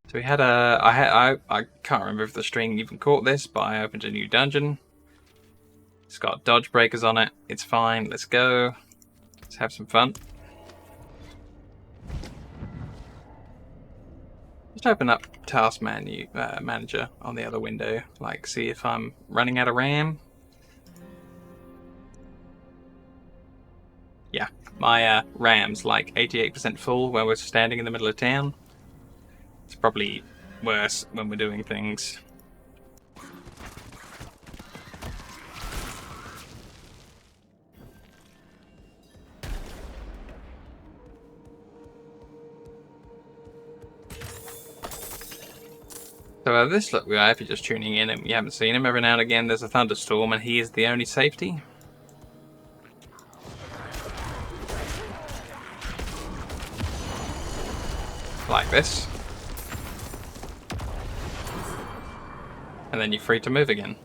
So we had I can't remember if the stream even caught this, but I opened a new dungeon. It's got dodge breakers on it. It's fine. Let's go. Let's have some fun. Just open up Task Manager on the other window. Like, see if I'm running out of RAM. Yeah, my RAM's like 88% full when we're standing in the middle of town. It's probably worse when we're doing things. So this little guy, if you're just tuning in and you haven't seen him, every now and again there's a thunderstorm and he is the only safety. Like this. And then you're free to move again.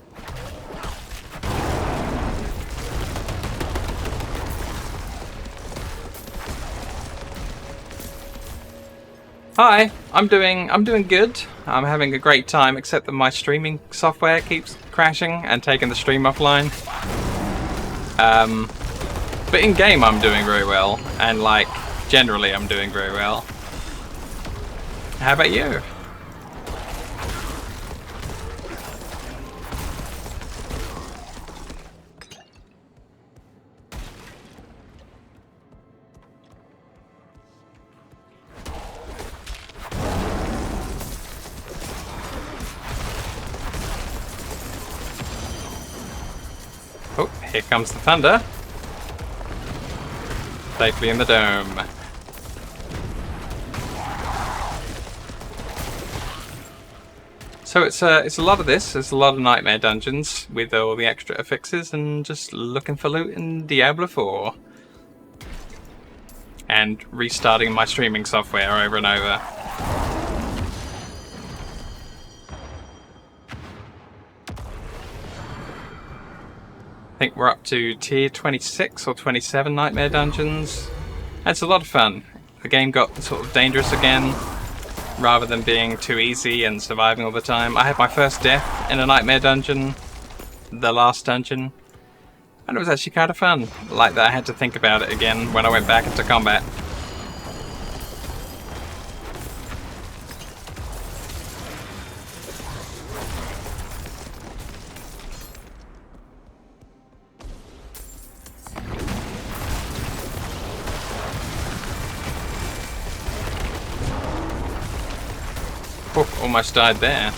Hi, I'm doing good. I'm having a great time, except that my streaming software keeps crashing and taking the stream offline. But in game I'm doing very well, and like generally I'm doing very well. How about you? Oh, here comes the thunder. Safely in the dome. So it's a lot of this. There's a lot of nightmare dungeons with all the extra affixes and just looking for loot in Diablo 4. And restarting my streaming software over and over. I think we're up to tier 26 or 27 nightmare dungeons. It's a lot of fun. The game got sort of dangerous again, rather than being too easy and surviving all the time. I had my first death in a nightmare dungeon, the last dungeon, and it was actually kind of fun. Like that I had to think about it again when I went back into combat. Oh, almost died there.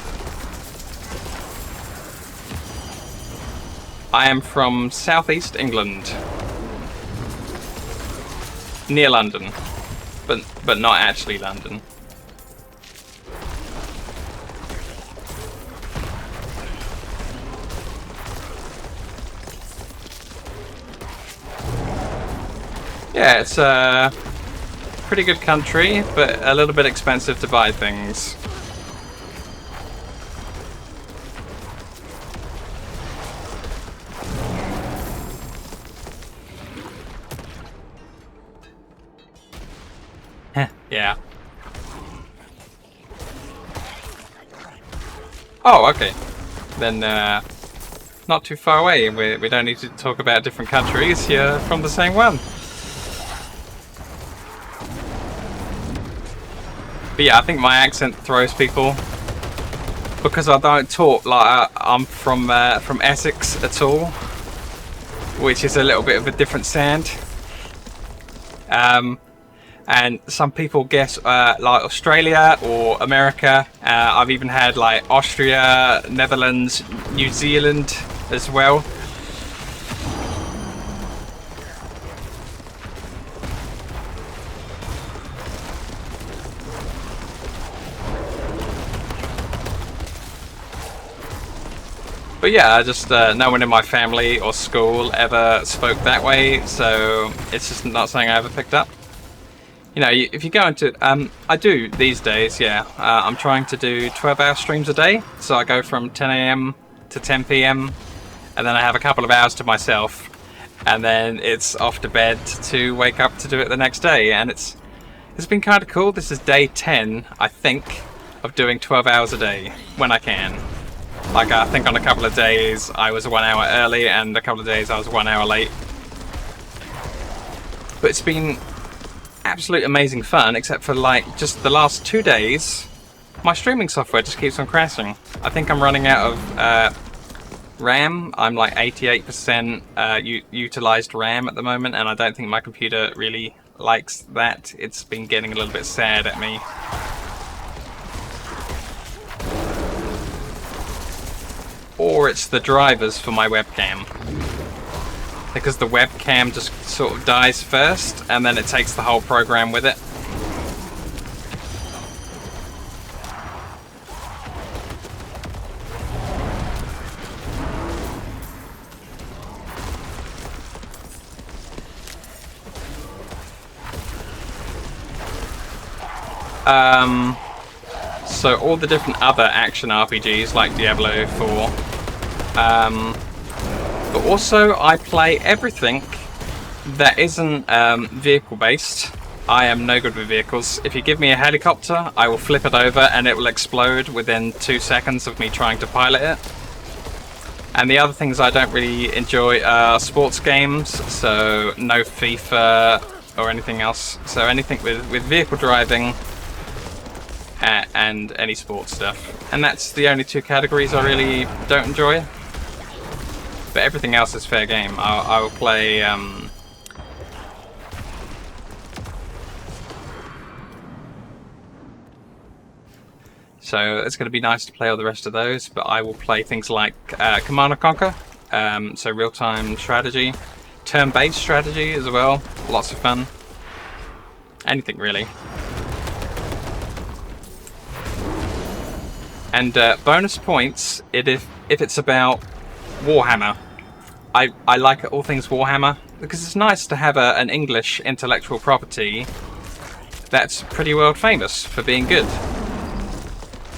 I am from southeast England, near London, but not actually London. Yeah, it's a pretty good country, but a little bit expensive to buy things. Yeah. Oh, okay. Then, not too far away. We don't need to talk about different countries. You're from the same one. But yeah, I think my accent throws people because I don't talk like I'm from Essex at all, which is a little bit of a different sound. And some people guess like Australia or America. I've even had like Austria, Netherlands, New Zealand as well. But yeah, just no one in my family or school ever spoke that way, so it's just not something I ever picked up. You know, if you go into, I do these days, yeah. I'm trying to do 12-hour streams a day. So I go from 10 AM to 10 PM, and then I have a couple of hours to myself. And then it's off to bed to wake up to do it the next day. And it's been kind of cool. This is day 10, I think, of doing 12 hours a day when I can. Like, I think on a couple of days I was 1 hour early, and a couple of days I was 1 hour late. But it's been absolute amazing fun, except for like just the last 2 days, my streaming software just keeps on crashing. I think I'm running out of RAM. I'm like 88% utilized RAM at the moment, and I don't think my computer really likes that. It's been getting a little bit sad at me. Or it's the drivers for my webcam. Because the webcam just sort of dies first, and then it takes the whole program with it. So all the different other action RPGs like Diablo 4. But also I play everything that isn't vehicle based. I am no good with vehicles. If you give me a helicopter, I will flip it over and it will explode within 2 seconds of me trying to pilot it. And the other things I don't really enjoy are sports games, so no FIFA or anything else. So anything with vehicle driving and any sports stuff. And that's the only 2 categories I really don't enjoy. But everything else is fair game. I will play so it's going to be nice to play all the rest of those, but I will play things like Command & Conquer, so real-time strategy, turn-based strategy as well, lots of fun. Anything really. And bonus points if it's about Warhammer. I like all things Warhammer because it's nice to have an English intellectual property that's pretty world famous for being good.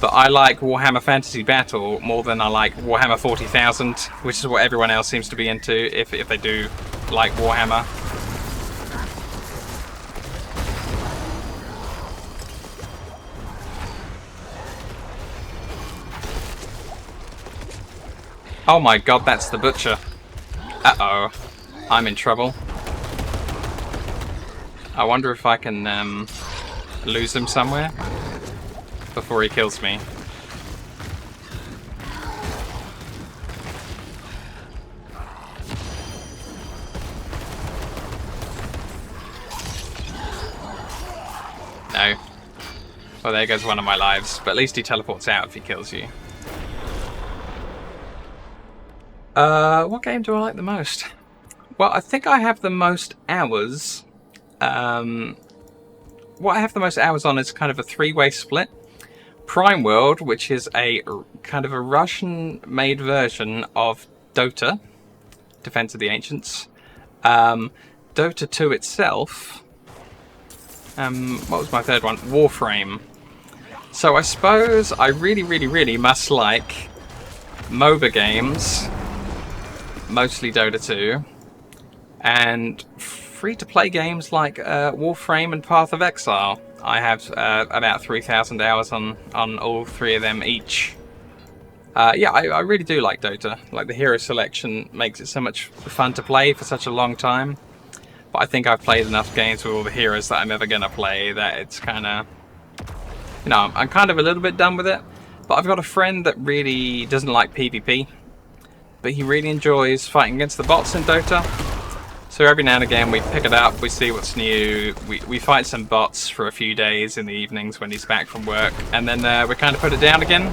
But I like Warhammer Fantasy Battle more than I like Warhammer 40,000, which is what everyone else seems to be into if they do like Warhammer. Oh my god, that's the butcher. Uh-oh. I'm in trouble. I wonder if I can lose him somewhere before he kills me. No. Well, there goes one of my lives, but at least he teleports out if he kills you. What game do I like the most? Well, I think I have the most hours. What I have the most hours on is kind of a 3-way split. Prime World, which is a kind of a Russian-made version of Dota, Defense of the Ancients. Dota 2 itself. What was my third one? Warframe. So I suppose I really must like MOBA games. Mostly Dota 2, and free-to-play games like Warframe and Path of Exile. I have about 3,000 hours on all 3 of them each. Yeah, I really do like Dota. Like, the hero selection makes it so much fun to play for such a long time. But I think I've played enough games with all the heroes that I'm ever going to play that it's kind of... You know, I'm kind of a little bit done with it. But I've got a friend that really doesn't like PvP. But he really enjoys fighting against the bots in Dota. So every now and again we pick it up, we see what's new, we fight some bots for a few days in the evenings when he's back from work, and then we kind of put it down again.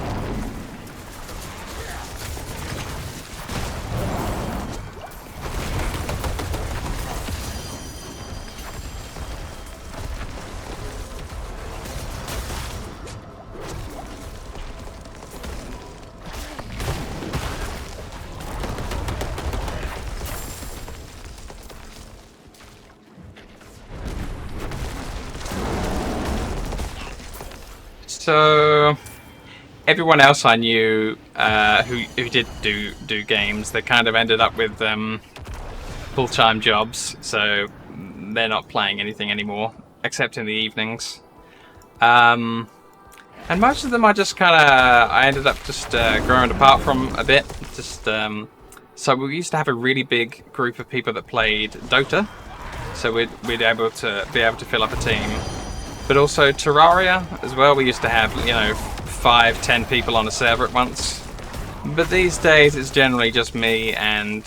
So everyone else I knew who did do games, they kind of ended up with full-time jobs, so they're not playing anything anymore except in the evenings. And most of them I ended up just growing apart from a bit. So we used to have a really big group of people that played Dota. So we'd be able to fill up a team. But also Terraria as well. We used to have, you know, 5-10 people on a server at once. But these days it's generally just me and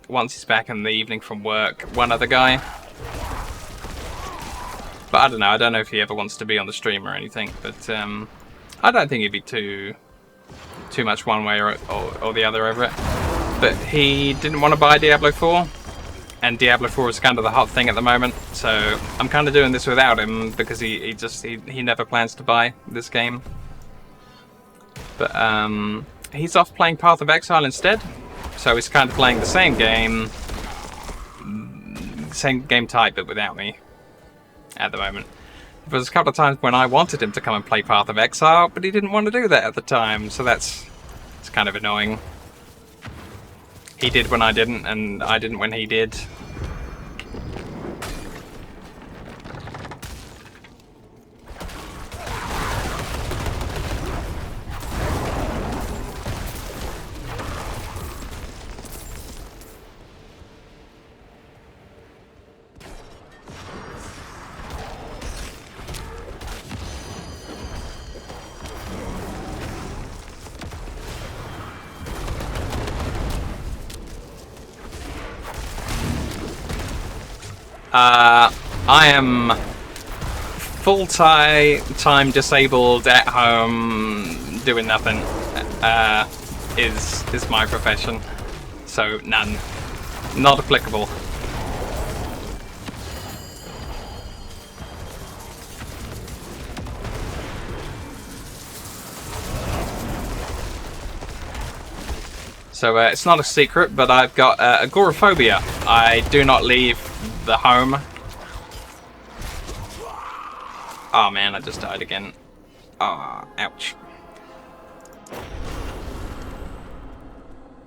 once he's back in the evening from work, one other guy. But I don't know. I don't know if he ever wants to be on the stream or anything. But I don't think he'd be too much one way or the other over it. But he didn't want to buy Diablo 4. And Diablo 4 is kind of the hot thing at the moment, so I'm kind of doing this without him because he never plans to buy this game. But he's off playing Path of Exile instead, so he's kind of playing the same game type, but without me at the moment. There was a couple of times when I wanted him to come and play Path of Exile, but he didn't want to do that at the time, so it's kind of annoying. He did when I didn't, and I didn't when he did. I am full-time disabled at home doing nothing. Is my profession, so none, not applicable. So it's not a secret, but I've got agoraphobia. I do not leave the home. Oh man, I just died again. Ah, ouch.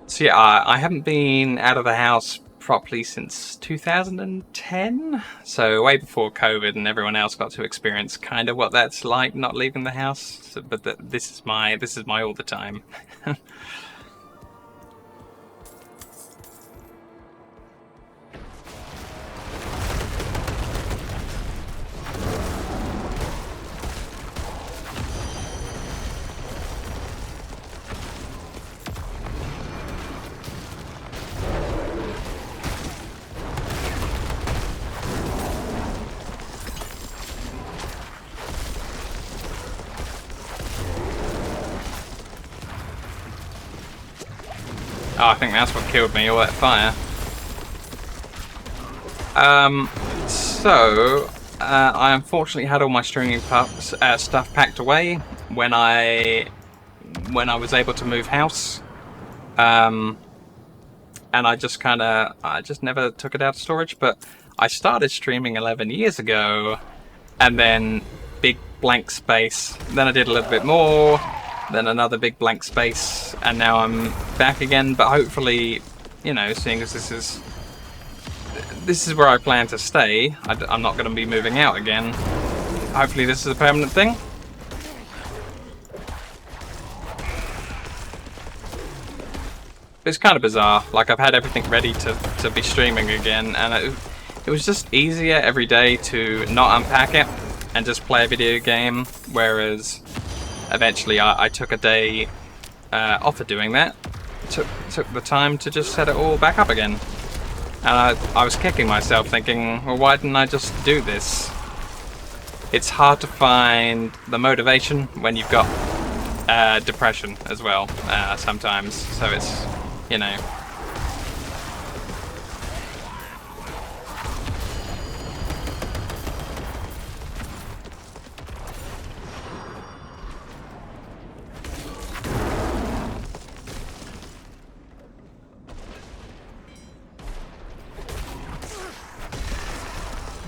So yeah, I haven't been out of the house properly since 2010. So way before COVID and everyone else got to experience kind of what that's like not leaving the house. So, but this is my all the time. Oh, I think that's what killed me, all that fire. I unfortunately had all my streaming stuff packed away when I was able to move house. And I just never took it out of storage, but I started streaming 11 years ago, and then big blank space. Then I did a little bit more, then another big blank space, and now I'm back again. But hopefully, you know, seeing as this is where I plan to stay, I'm not going to be moving out again. Hopefully this is a permanent thing. It's kind of bizarre. Like, I've had everything ready to be streaming again, and it was just easier every day to not unpack it and just play a video game, whereas eventually I took a day off of doing that, took the time to just set it all back up again. And I was kicking myself thinking, well, why didn't I just do this? It's hard to find the motivation when you've got depression as well sometimes, so it's, you know.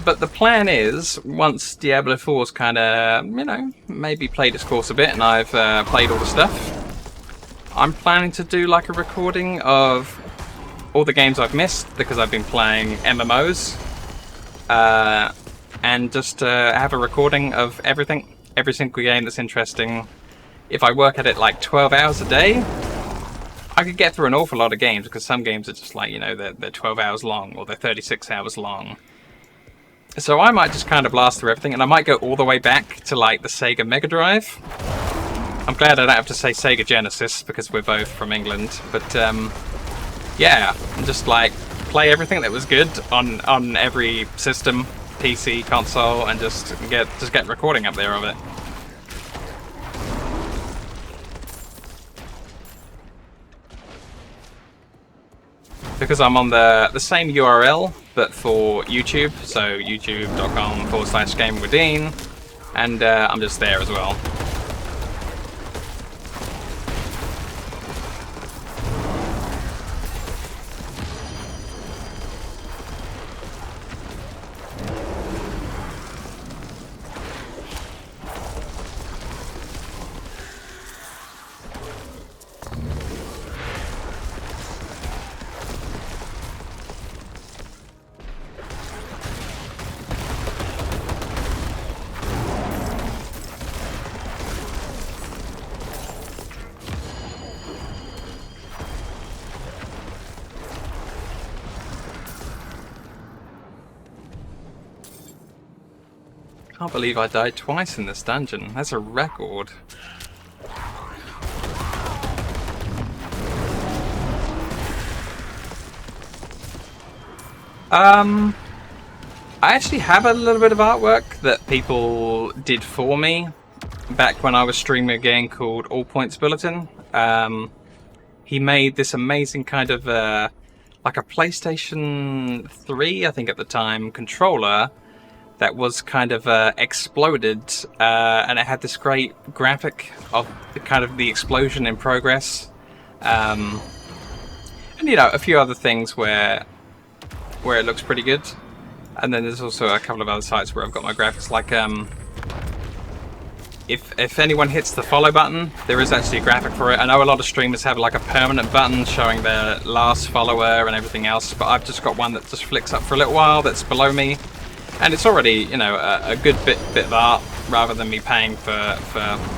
But the plan is, once Diablo 4's kind of, you know, maybe played its course a bit and I've played all the stuff, I'm planning to do like a recording of all the games I've missed because I've been playing MMOs, and just have a recording of everything every single game that's interesting. If I work at it like 12 hours a day, I could get through an awful lot of games, because some games are just like, you know, they're 12 hours long, or they're 36 hours long. So I might just kind of blast through everything, and I might go all the way back to like the Sega Mega Drive. I'm glad I don't have to say Sega Genesis, because we're both from England. But yeah, just like play everything that was good on every system, PC, console, and just get recording up there of it. Because I'm on the same URL, but for YouTube, so youtube.com/GamingWithDean, and I'm just there as well. Can't believe I died twice in this dungeon. That's a record. I actually have a little bit of artwork that people did for me back when I was streaming a game called All Points Bulletin. He made this amazing kind of like a PlayStation 3, I think at the time, controller that was kind of exploded, and it had this great graphic of the explosion in progress, and you know, a few other things where it looks pretty good. And then there's also a couple of other sites where I've got my graphics, like if anyone hits the follow button, there is actually a graphic for it. I know a lot of streamers have like a permanent button showing their last follower and everything else, but I've just got one that just flicks up for a little while that's below me. And it's already, you know, a good bit of art, rather than me paying for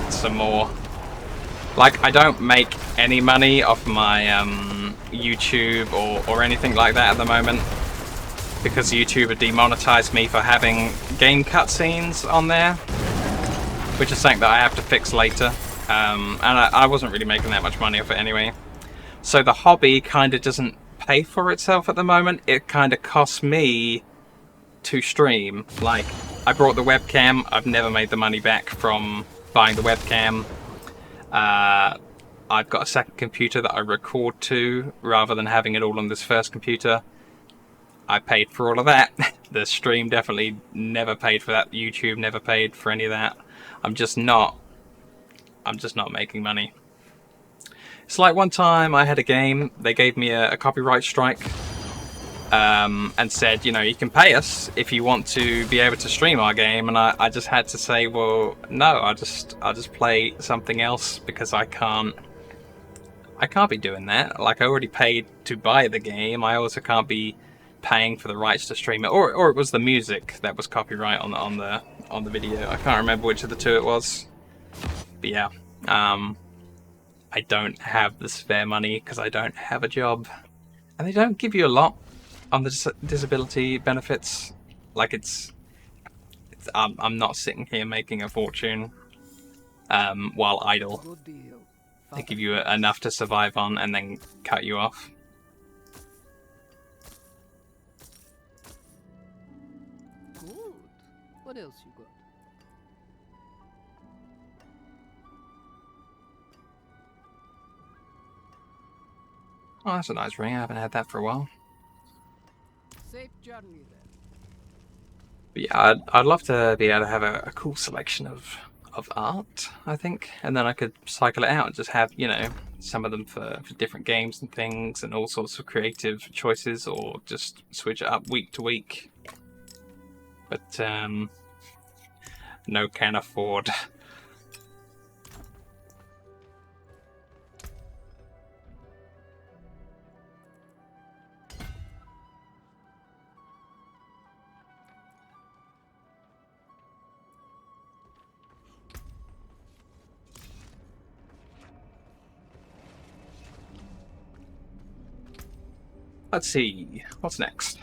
some more. Like, I don't make any money off my YouTube or anything like that at the moment, because YouTube had demonetized me for having game cutscenes on there, which is something that I have to fix later. And I wasn't really making that much money off it anyway. So the hobby kind of doesn't pay for itself at the moment. It kind of costs me to stream. Like, I brought the webcam. I've never made the money back from buying the webcam. I've got a second computer that I record to, rather than having it all on this first computer. I paid for all of that. The stream definitely never paid for that. YouTube never paid for any of that. I'm just not making money. It's like one time I had a game, they gave me a copyright strike, and said, you know, you can pay us if you want to be able to stream our game, and I just had to say, well, no, I'll just play something else, because I can't be doing that. Like, I already paid to buy the game. I also can't be paying for the rights to stream it, or it was the music that was copyright on the video. I can't remember which of the two it was, but yeah, I don't have the spare money because I don't have a job, and they don't give you a lot on the disability benefits. Like, I'm not sitting here making a fortune while idle. They give you enough to survive on and then cut you off. Good. What else you got? Oh, that's a nice ring. I haven't had that for a while. Safe journey then. But yeah, I'd love to be able to have a cool selection of art, I think, and then I could cycle it out and just have, you know, some of them for different games and things, and all sorts of creative choices, or just switch it up week to week. But no can afford. Let's see. What's next?